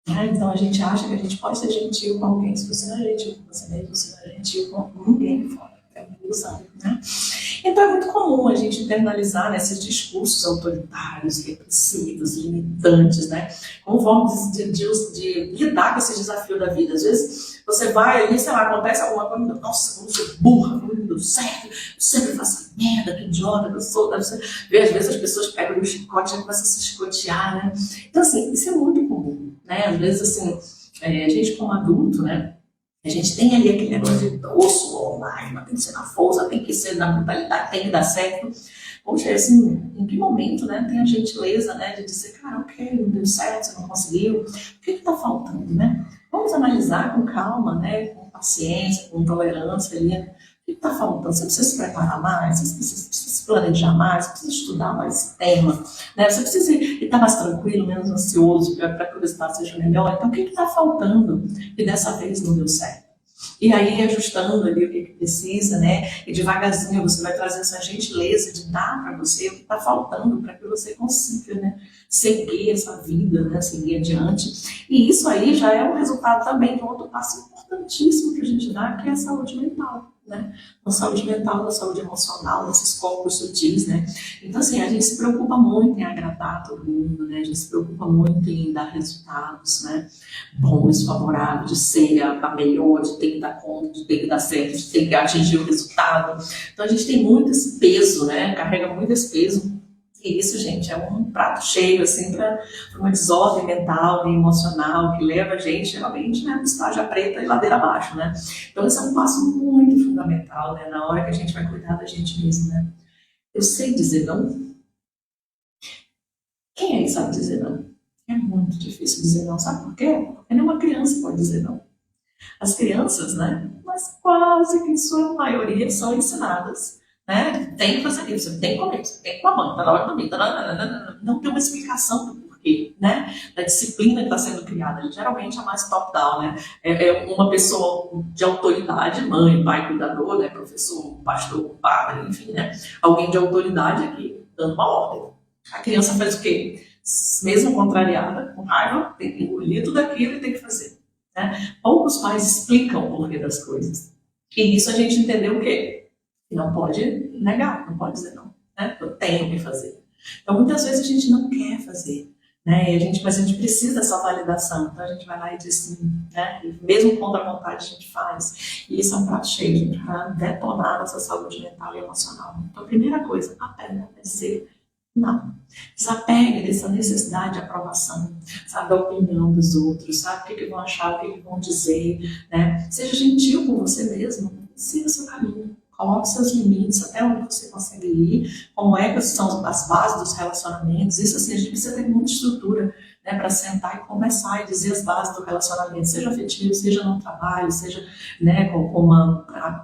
Então a gente acha que a gente pode ser gentil com alguém. Se você não é gentil com você mesmo, você não é gentil com ninguém fora. É uma ilusão, né? Então é muito comum a gente internalizar, né, esses discursos autoritários, repressivos, limitantes, né, como forma de lidar com esse desafio da vida. Às vezes você vai ali, sei lá, acontece alguma coisa, nossa, como eu sou burra, como não deu certo, eu sempre faço merda, que idiota que eu sou. Você vê, às vezes as pessoas pegam o chicote e começam a se chicotear, né? Então assim, isso é muito comum, né? Às vezes assim, a gente como adulto, né, a gente tem ali aquele negócio de osso online, mas tem que ser na força, tem que ser na brutalidade, tem que dar certo. Poxa, assim, em que momento, né, tem a gentileza, né, de dizer, cara, ok, não deu certo, você não conseguiu, o que está faltando, né? Vamos analisar com calma, né, com paciência, com tolerância ali, né? O que está faltando? Você precisa se preparar mais, você precisa se planejar mais, você precisa estudar mais esse tema, né? Você precisa estar mais tranquilo, menos ansioso, para que o resultado seja melhor. Então, o que está faltando? E dessa vez não deu certo. E aí, ajustando ali o que precisa, né? E devagarzinho você vai trazer essa gentileza de dar para você o que está faltando para que você consiga, né, seguir essa vida, né? Seguir adiante. E isso aí já é um resultado também de um outro passo importantíssimo que a gente dá, que é a saúde mental. Né? Na saúde mental, na saúde emocional, nesses corpos sutis, né? Então, assim, a gente se preocupa muito em agradar todo mundo, né? A gente se preocupa muito em dar resultados, né? Bons, favoráveis, de ser a melhor, de ter que dar conta, de ter que dar certo, de ter que atingir o resultado. Então, a gente tem muito esse peso, né? Carrega muito esse peso. E isso, gente, é um prato cheio, assim, para uma desordem mental e emocional que leva a gente, geralmente, né, estágio preta e ladeira abaixo, né? Então, esse é um passo muito fundamental, né, na hora que a gente vai cuidar da gente mesmo, né? Eu sei dizer não? Quem aí sabe dizer não? É muito difícil dizer não, sabe por quê? Porque nenhuma criança pode dizer não. As crianças, né, mas quase que em sua maioria são ensinadas, né? Tem que fazer isso, você tem que comer, você tem que comer, tá na hora de dormir, não tem uma explicação do porquê, né? Da disciplina que está sendo criada. Geralmente é mais top-down, né? É uma pessoa de autoridade, mãe, pai, cuidador, né? Professor, pastor, padre, enfim, né? Alguém de autoridade aqui dando uma ordem. A criança faz o quê? Mesmo contrariada, com raiva, tem que engolir tudo aquilo e tem que fazer. Né? Poucos pais explicam o porquê das coisas. E isso a gente entendeu o quê? Que não pode negar, não pode dizer não. Né? Eu tenho que fazer. Então, muitas vezes a gente não quer fazer. Né? Mas a gente precisa dessa validação. Então, a gente vai lá e diz sim. Né? E mesmo contra a vontade, a gente faz. E isso é um prato cheio, gente, para detonar nossa saúde mental e emocional. Então, a primeira coisa, aprenda a dizer não. Desapegue dessa necessidade de aprovação, sabe, da opinião dos outros, sabe, o que vão achar, o que vão dizer, né? Seja gentil com você mesmo, siga o seu caminho, coloque seus limites, até onde você consegue ir, como é que são as bases dos relacionamentos. Isso, assim, a gente precisa ter muita estrutura, né, para sentar e conversar e dizer as bases do relacionamento, seja afetivo, seja no trabalho, seja, né, com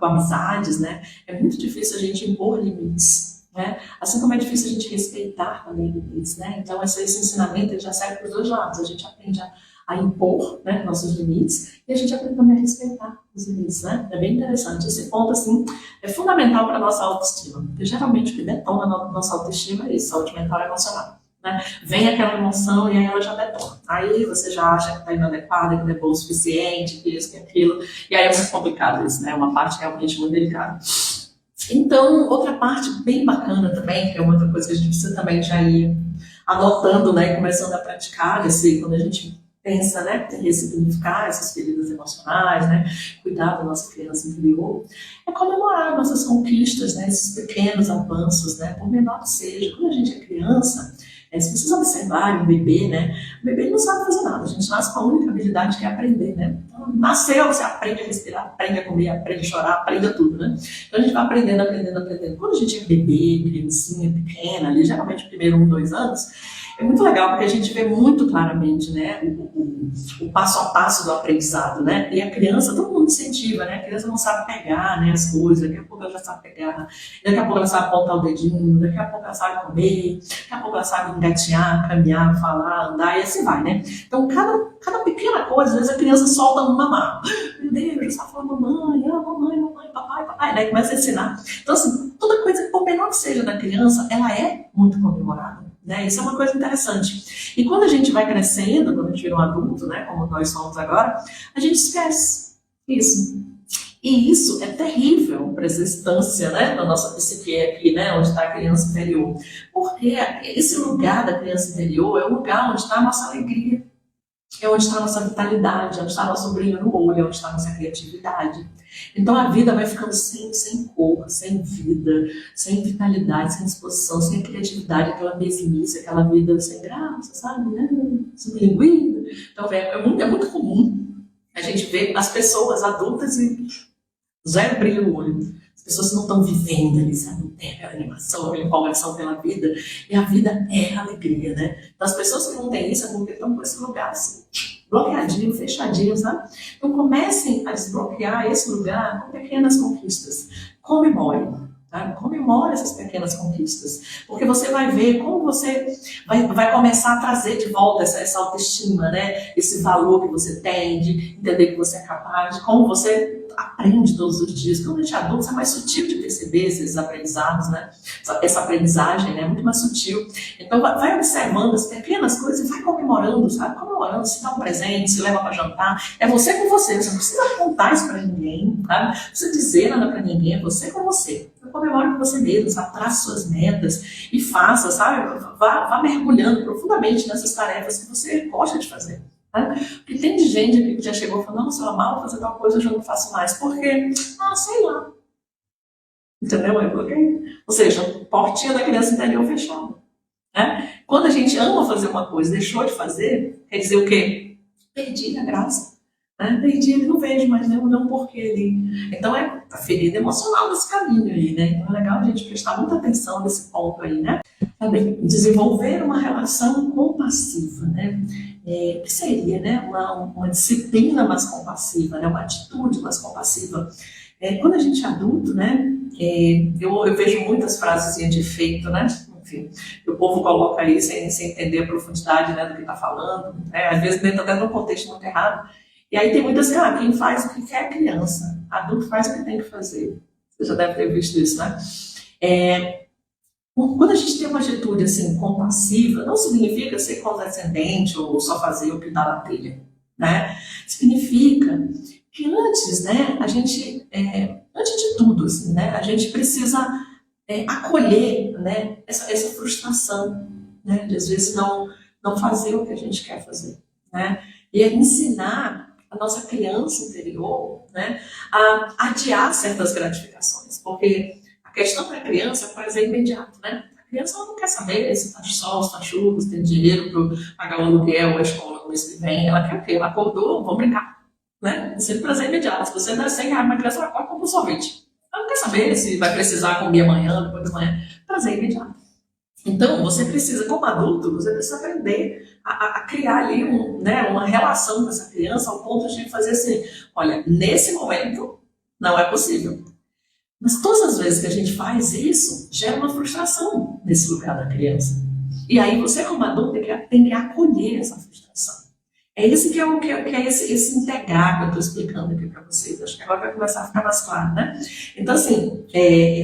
amizades, né? É muito difícil a gente impor limites. Né? Assim como é difícil a gente respeitar também limites, né? Então esse ensinamento ele já serve para os dois lados. A gente aprende a impor, né, nossos limites e a gente aprende também a respeitar os limites, né? É bem interessante. Esse ponto assim é fundamental para a nossa autoestima, porque geralmente o que detona a nossa autoestima é isso, saúde mental e emocional. Né? Vem aquela emoção e aí ela já detona. Aí você já acha que está inadequada, que não é bom o suficiente, que isso, que aquilo, e aí é muito complicado isso, né? Uma parte realmente muito delicada. Então, outra parte bem bacana também, que é uma outra coisa que a gente precisa também já ir anotando, né, e começando a praticar, quando a gente pensa, né, em ressignificar essas feridas emocionais, né, cuidar da nossa criança interior, é comemorar nossas conquistas, né, esses pequenos avanços, né, por menor que seja. Quando a gente é criança, se vocês observarem um bebê, né, o bebê não sabe fazer nada, a gente nasce com a única habilidade que é aprender, né. Então, nasceu, você aprende a respirar, aprende a comer, aprende a chorar, aprende tudo, né. Então a gente vai aprendendo. Quando a gente é bebê, criancinha, pequena, ali, geralmente primeiro 1, 2 anos, É muito legal porque a gente vê muito claramente, né, o passo a passo do aprendizado, né? E a criança, todo mundo incentiva, né? A criança não sabe pegar, né, as coisas, daqui a pouco ela já sabe pegar, daqui a pouco ela sabe apontar o dedinho, daqui a pouco ela sabe comer, daqui a pouco ela sabe engatinhar, caminhar, falar, andar e assim vai, né? Então, cada pequena coisa, às vezes a criança solta um mamar. Meu Deus, só fala mamãe, mamãe, papai, papai, né? Começa a ensinar. Então, assim, toda coisa, por menor que seja da criança, ela é muito comemorada. Né? Isso é uma coisa interessante. E quando a gente vai crescendo, quando a gente vira um adulto, né, como nós somos agora, a gente esquece isso. E isso é terrível para essa instância, né, da nossa psique aqui, né, onde está a criança interior. Porque esse lugar da criança interior é o lugar onde está a nossa alegria, é onde está a nossa vitalidade, onde está nosso brilho no olho, é onde está a nossa criatividade. Então a vida vai ficando sem cor, sem vida, sem vitalidade, sem disposição, sem criatividade, aquela mesmice, aquela vida sem graça, sabe? Né? Sublinguida. Então é muito comum a gente ver as pessoas adultas e zero brilho no olho. As pessoas não estão vivendo ali, sabe? Não tem aquela animação, aquela empolgação pela vida. E a vida é alegria, né? Então as pessoas que não têm isso é porque estão com esse lugar assim, bloqueadinho, fechadinho, sabe? Então comecem a desbloquear esse lugar com pequenas conquistas. Comemore, tá? Comemore essas pequenas conquistas. Porque você vai ver como você vai começar a trazer de volta essa autoestima, né? Esse valor que você tem, de entender que você é capaz, de como você aprende todos os dias. Quando a gente é adulto, é mais sutil de perceber esses aprendizados, né? Essa aprendizagem, né? É muito mais sutil. Então, vai observando as pequenas coisas e vai comemorando, sabe? Comemorando, se dá um presente, se leva para jantar. É você com você. Você não precisa contar isso para ninguém, sabe? Não precisa dizer nada para ninguém. É você com você. Então, comemore com você mesmo, sabe? Trace suas metas e faça, sabe? Vá mergulhando profundamente nessas tarefas que você gosta de fazer. Porque tem gente aqui que já chegou falando, nossa, eu amava fazer tal coisa, eu já não faço mais. Por quê? Sei lá. Entendeu? Eu bloqueei. Ou seja, a portinha da criança interior fechada. Né? Quando a gente ama fazer uma coisa e deixou de fazer, quer dizer o quê? Perdi a graça. Né? Perdi, não vejo mais não porquê ali. Então é a ferida emocional desse caminho aí, né? Então é legal a gente prestar muita atenção nesse ponto aí, né? Desenvolver uma relação compassiva, né? Que seria, né, uma disciplina mais compassiva, né, uma atitude mais compassiva. Quando a gente é adulto, né, eu vejo muitas frases de efeito, né, enfim, o povo coloca aí sem entender a profundidade, né, do que está falando, né, às vezes dentro até de um contexto muito errado. E aí tem muitas, quem faz o que quer é criança, adulto faz o que tem que fazer. Você já deve ter visto isso, né? Quando a gente tem uma atitude assim, compassiva, não significa ser condescendente ou só fazer o que dá na telha, né? Significa que antes, né, a gente, antes de tudo, assim, né, a gente precisa acolher, né, essa frustração, né, de às vezes não fazer o que a gente quer fazer, né? E ensinar a nossa criança interior, né, a adiar certas gratificações, porque a questão para a criança é o prazer imediato, né? A criança ela não quer saber se está de sol, se está chuva, se tem dinheiro para pagar o aluguel, a escola no mês que vem. Ela quer o quê? Ela acordou, vamos brincar. Né? Sempre prazer imediato. Se você der 100 reais uma criança, ela acorda com um sorvete. Ela não quer saber se vai precisar comer amanhã, depois de manhã. Prazer imediato. Então, você precisa, como adulto, você precisa aprender a criar ali uma relação com essa criança ao ponto de fazer assim, olha, nesse momento não é possível. Mas todas as vezes que a gente faz isso, gera uma frustração nesse lugar da criança. E aí você, como adulto, tem que acolher essa frustração. É esse que é esse integrar que eu estou explicando aqui para vocês. Acho que agora vai começar a ficar mais claro, né? Então, assim,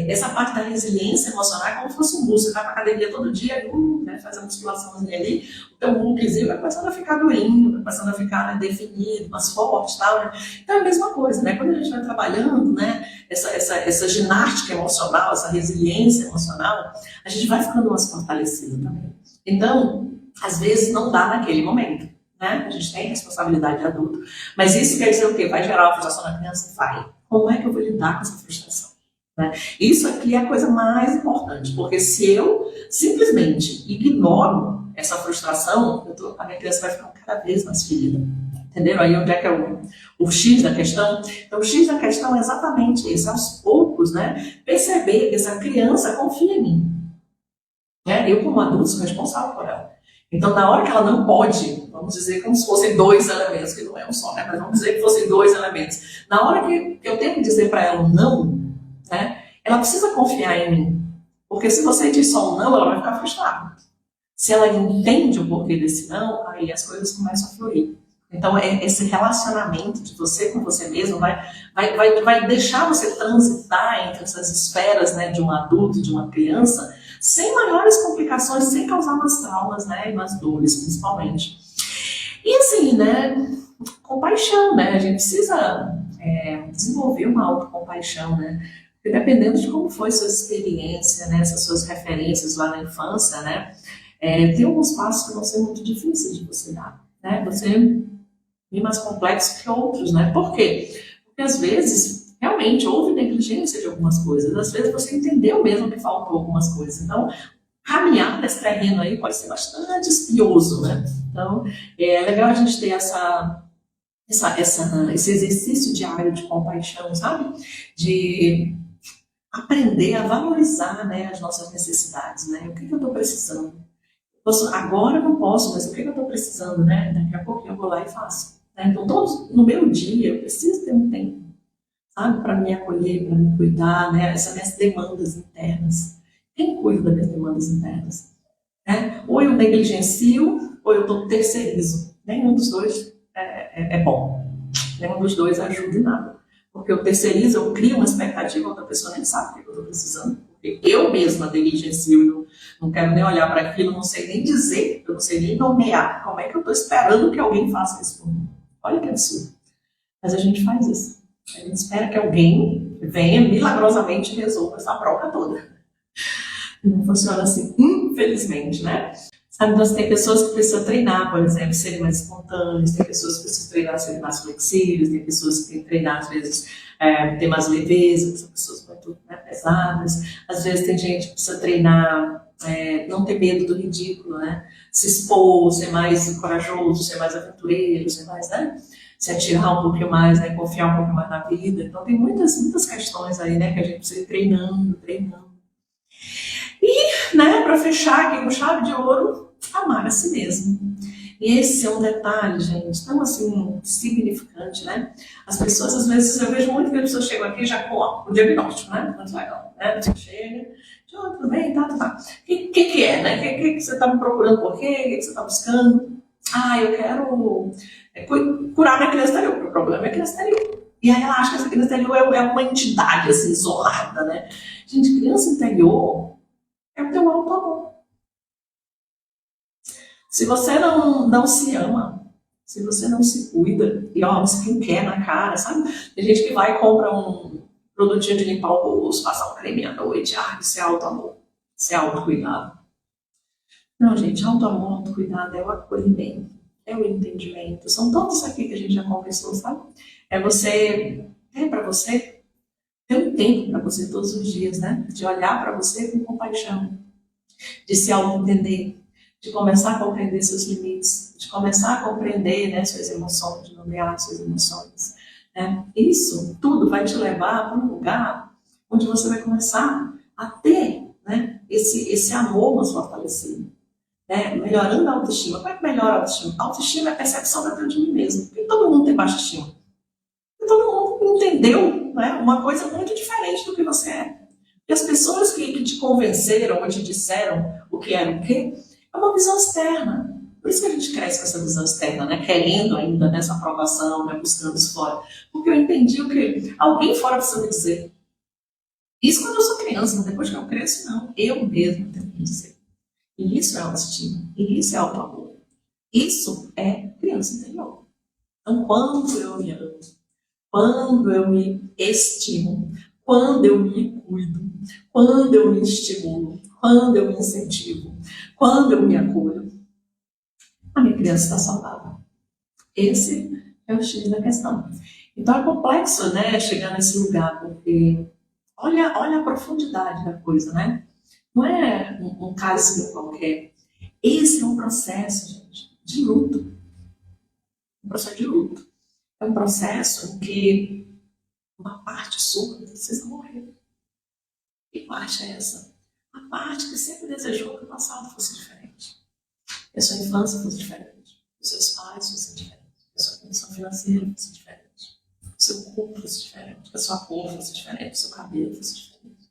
essa parte da resiliência emocional é como se fosse um músculo. Você vai para academia todo dia, né, faz a musculaçãozinha ali, o teu músculozinho vai começando a ficar durinho, vai começando a ficar, né, definido, mais forte e tal, né? Então é a mesma coisa, né? Quando a gente vai trabalhando, né, essa ginástica emocional, essa resiliência emocional, a gente vai ficando mais fortalecido também. Então, às vezes não dá naquele momento. Né? A gente tem responsabilidade de adulto, mas isso quer dizer o quê? Vai gerar uma frustração na criança? Vai. Como é que eu vou lidar com essa frustração? Né? Isso aqui é a coisa mais importante, porque se eu simplesmente ignoro essa frustração, a minha criança vai ficar cada vez mais ferida. Entenderam? Aí onde é que é o X da questão? Então o X da questão é exatamente isso, aos poucos, né? Perceber que essa criança confia em mim. Né? Eu como adulto sou responsável por ela. Então, na hora que ela não pode, vamos dizer como se fossem dois elementos, que não é um só, né? Mas vamos dizer que fossem dois elementos. Na hora que eu tenho que dizer para ela um não, né? Ela precisa confiar em mim. Porque se você diz só um não, ela vai ficar frustrada. Se ela entende o porquê desse não, aí as coisas começam a fluir. Então, esse relacionamento de você com você mesmo vai deixar você transitar entre essas esferas, né, de um adulto, de uma criança, sem maiores complicações, sem causar mais traumas, né, e mais dores, principalmente. E assim, né, compaixão, né, a gente precisa desenvolver uma autocompaixão, né, porque dependendo de como foi sua experiência, né, essas suas referências lá na infância, né, tem alguns passos que vão ser muito difíceis de você dar, né, você bem mais complexo que outros, né? Por quê? Porque às vezes realmente houve negligência de algumas coisas, às vezes você entendeu mesmo que faltou algumas coisas. Então, caminhar nesse terreno aí pode ser bastante espinhoso, né? Então, é legal a gente ter esse exercício diário de compaixão, sabe? De aprender a valorizar, né, as nossas necessidades, né? O que eu estou precisando? Agora eu não posso, mas o que eu estou precisando, né? Daqui a pouquinho eu vou lá e faço. Né? Então, no meu dia, eu preciso ter um tempo, sabe? Para me acolher, para me cuidar, né? Essas minhas demandas internas. Quem cuida das minhas demandas internas? Né? Ou eu negligencio, ou eu terceirizo. Nenhum dos dois é bom. Nenhum dos dois ajuda em nada. Porque eu terceirizo, eu crio uma expectativa, outra pessoa nem sabe o que eu estou precisando. Porque eu mesma negligencio, não quero nem olhar para aquilo, não sei nem dizer, eu não sei nem nomear como é que eu estou esperando que alguém faça isso por mim. Olha que absurdo. Mas a gente faz isso. A gente espera que alguém venha milagrosamente e resolva essa bronca toda. Não funciona assim, infelizmente, né? Sabe, então, tem pessoas que precisam treinar, por exemplo, serem mais espontâneas, tem pessoas que precisam treinar serem mais flexíveis, tem pessoas que têm que treinar, às vezes, ter mais leveza, são pessoas muito, né, pesadas. Às vezes tem gente que precisa treinar, não ter medo do ridículo, né? Se expor, ser mais corajoso, ser mais aventureiro, ser mais, né? Se atirar um pouquinho mais, né? Confiar um pouco mais na vida. Então tem muitas questões aí, né? Que a gente precisa ir treinando. E, né, para fechar aqui com chave de ouro, amar a si mesmo. E esse é um detalhe, gente, tão assim, significante, né? As pessoas, às vezes, eu vejo muito que as pessoas chegam aqui já com o diagnóstico, né? Muito legal, né? Você chega, tudo bem, tá. O que é, né? O que você está me procurando por quê? O que você está buscando? Ah, eu quero curar minha criança interior, porque o problema é a criança interior. E aí ela acha que essa criança interior é uma entidade, assim, isolada, né? Gente, criança interior é o teu auto-amor. Se você não se ama, se você não se cuida, e ó, skincare na cara, sabe? Tem gente que vai e compra um produtinho de limpar o rosto, passar um creme à noite, isso é auto-amor, isso é autocuidado. Não, gente, auto-amor, autocuidado é o acolhimento, é o entendimento, são todos aqui que a gente já conversou, sabe? É você ter para você, ter um tempo para você todos os dias, né? De olhar para você com compaixão, de se auto-entender, de começar a compreender seus limites, de começar a compreender, né, suas emoções, de nomear suas emoções. Né? Isso tudo vai te levar para um lugar onde você vai começar a ter, né, esse amor mais fortalecido, né? Melhorando a autoestima. Como é que melhora a autoestima? A autoestima é a percepção dentro de mim mesmo. Porque todo mundo tem baixa estima. Todo mundo entendeu, né, uma coisa muito diferente do que você é. E as pessoas que te convenceram ou te disseram o que era o quê, é uma visão externa. Por isso que a gente cresce com essa visão externa, né? Querendo ainda nessa aprovação, né? Buscando isso fora. Porque eu entendi o que alguém fora precisa me dizer. Isso quando eu sou criança, mas depois que eu cresço, não. Eu mesmo tenho que dizer. E isso é autoestima. E isso é auto-amor. Isso é criança interior. Então, quando eu me amo, quando eu me estimo, quando eu me cuido, quando eu me estimulo, quando eu me incentivo, quando eu me acolho, a minha criança está saudável. Esse é o X da questão. Então é complexo, né, chegar nesse lugar, porque olha a profundidade da coisa, né? Não é um caso qualquer. Esse é um processo, gente, de luto. Um processo de luto. É um processo em que uma parte sua precisa morrer. Que parte é essa? A parte que sempre desejou que o passado fosse diferente. que a sua infância fosse diferente, que os seus pais fossem diferentes, que a sua condição financeira fosse diferente, que o seu corpo fosse diferente, que a sua cor fosse diferente, que o seu cabelo fosse diferente.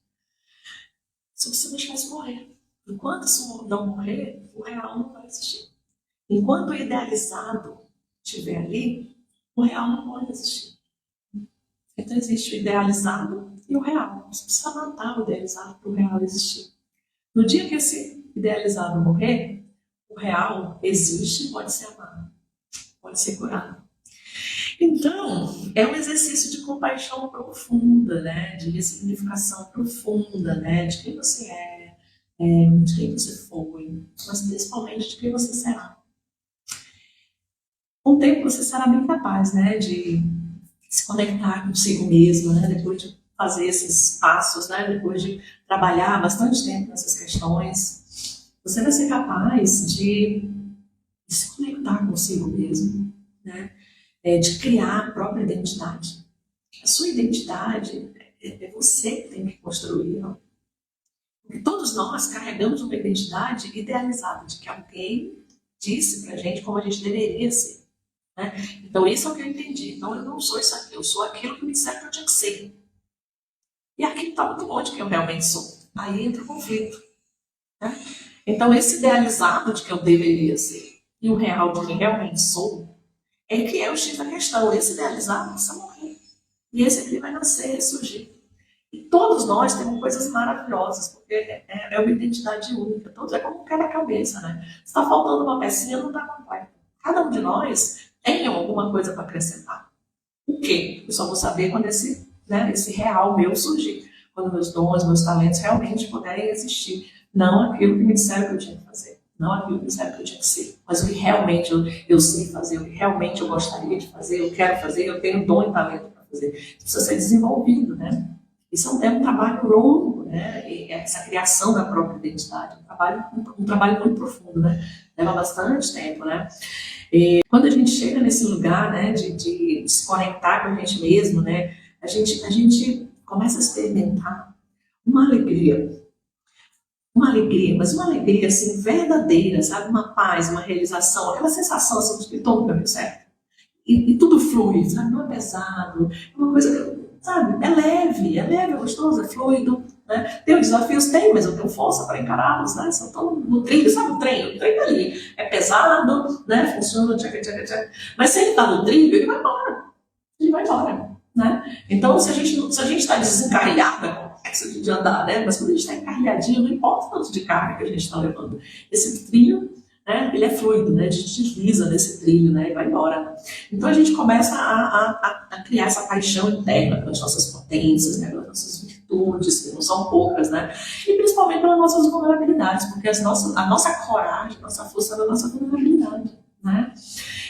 Se você deixar isso morrer. Enquanto isso não morrer, o real não vai existir. Enquanto o idealizado estiver ali, o real não pode existir. Então existe o idealizado e o real. Você precisa matar o idealizado para o real existir. No dia que esse idealizado morrer, o real existe e pode ser amado, pode ser curado. Então, é um exercício de compaixão profunda, né? De ressignificação profunda, né? De quem você é, de quem você foi, mas principalmente de quem você será. Com o tempo você será bem capaz, né? De se conectar consigo mesmo, né? Depois de fazer esses passos, né? Depois de trabalhar bastante tempo nessas questões, você vai ser capaz de se conectar consigo mesmo, né? De criar a própria identidade. A sua identidade é você que tem que construí-la. Porque todos nós carregamos uma identidade idealizada de que alguém disse pra gente como a gente deveria ser. Né? Então isso é o que eu entendi. Então eu não sou isso aqui, eu sou aquilo que me disseram que eu tinha que ser. E aquilo está muito longe de quem eu realmente sou. Aí entra o conflito. Né? Então esse idealizado de que eu deveria ser e o real de quem realmente sou é que é o X da questão. Esse idealizado precisa morrer. E esse aqui vai nascer, ressurgir. E todos nós temos coisas maravilhosas, porque é uma identidade única. Todos é como um quebra-cabeça, né? Se está faltando uma pecinha, não está completo. Cada um de nós tem alguma coisa para acrescentar. O quê? Eu só vou saber quando esse real meu surgir. Quando meus dons, meus talentos realmente puderem existir. Não aquilo que me disseram que eu tinha que fazer. Não aquilo que me disseram que eu tinha que ser. Mas o que realmente eu sei fazer, o que realmente eu gostaria de fazer, eu quero fazer, eu tenho dom e talento para fazer. Isso precisa ser desenvolvido, né? Isso é um trabalho longo, né? E essa criação da própria identidade. Um trabalho muito profundo, né? Leva bastante tempo, né? E quando a gente chega nesse lugar, né, de se conectar com a gente mesmo, né, a gente começa a experimentar uma alegria, mas uma alegria assim verdadeira, sabe, uma paz, uma realização, aquela sensação assim de que todo o caminho certo e tudo flui, sabe, não é pesado, é uma coisa, sabe, é leve, é gostoso, é fluido. Né? Tem desafios, tem, mas eu tenho força para encará-los, né? São tão no trilho, sabe o trem tá ali, é pesado, né? Funciona, tchaca, tchaca, tchaca. Mas se ele está no trilho, ele vai embora, né? Então, se a gente está desencarrilhado, é complexo de andar, né? Mas quando a gente está encarrilhadinho, não importa o tanto de carga que a gente está levando. Esse trilho, né? Ele é fluido, né? A gente desliza nesse trilho, né? E vai embora. Então, a gente começa a criar essa paixão interna pelas nossas potências, né? Pelas nossas virtudes, que não são poucas, né? E principalmente pelas nossas vulnerabilidades, porque a nossa coragem, a nossa força é da nossa vulnerabilidade, né?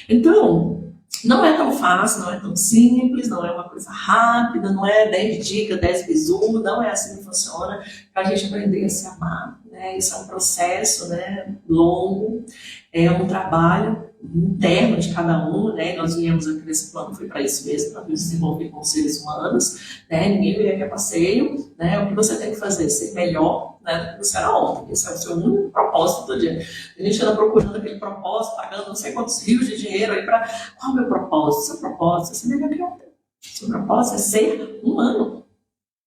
Então, não é tão fácil, não é tão simples, não é uma coisa rápida, não é 10 dicas, 10 bisu, não é assim que funciona para a gente aprender a se amar, né? Isso é um processo, né, longo, é um trabalho interno de cada um, né? Nós viemos aqui nesse plano, foi para isso mesmo, para nos desenvolver como seres humanos, né? Ninguém veio aqui a passeio, né? O que você tem que fazer? Ser melhor, né, do que você era ontem. Esse é o seu único propósito do dia. A gente anda procurando aquele propósito, pagando não sei quantos rios de dinheiro aí para... Qual é o meu propósito? Seu propósito é ser melhor que ontem. Seu propósito é ser humano,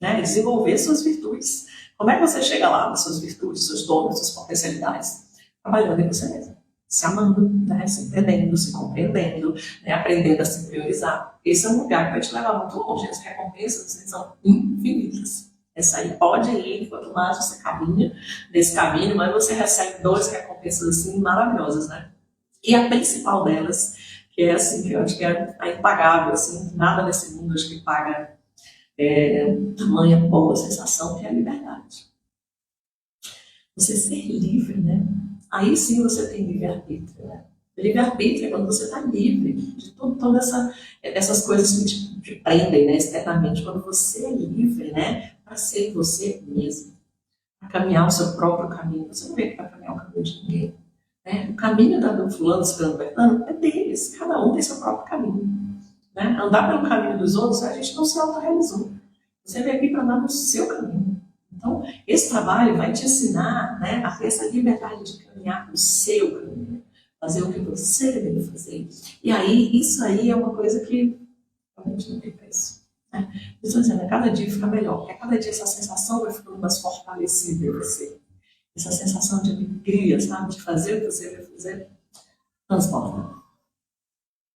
né? Desenvolver suas virtudes. Como é que você chega lá nas suas virtudes, seus dons, suas potencialidades? Trabalhando em você mesmo. Se amando, né? Se entendendo, se compreendendo, né? Aprendendo a se priorizar. Esse é um lugar que vai te levar muito longe. As recompensas são infinitas. Essa aí pode ir, quanto mais você caminha nesse caminho, mais você recebe 2 recompensas assim maravilhosas, né? E a principal delas, que é assim, que eu acho que é a impagável, assim, nada nesse mundo acho que paga tamanha boa sensação, que é a liberdade. Você ser livre, né? Aí sim você tem livre-arbítrio, né? Livre-arbítrio é quando você está livre de todas essas coisas que te prendem, né, externamente. Quando você é livre, né, para ser você mesmo, para caminhar o seu próprio caminho. Você não vem para caminhar o caminho de ninguém. Né? O caminho do fulano, ciclano, bertano é deles. Cada um tem seu próprio caminho. Né? Andar pelo caminho dos outros, a gente não se autorrealizou. Você veio aqui para andar no seu caminho. Então, esse trabalho vai te ensinar, né, a ter essa liberdade de caminhar no seu caminho. fazer o que você deveria fazer. E aí, isso aí é uma coisa que realmente não tem preço. Né? Eu estou dizendo, a cada dia fica melhor, porque a cada dia essa sensação vai ficando mais fortalecida em você. Essa sensação de alegria, sabe, de fazer o que você deve fazer, transborda.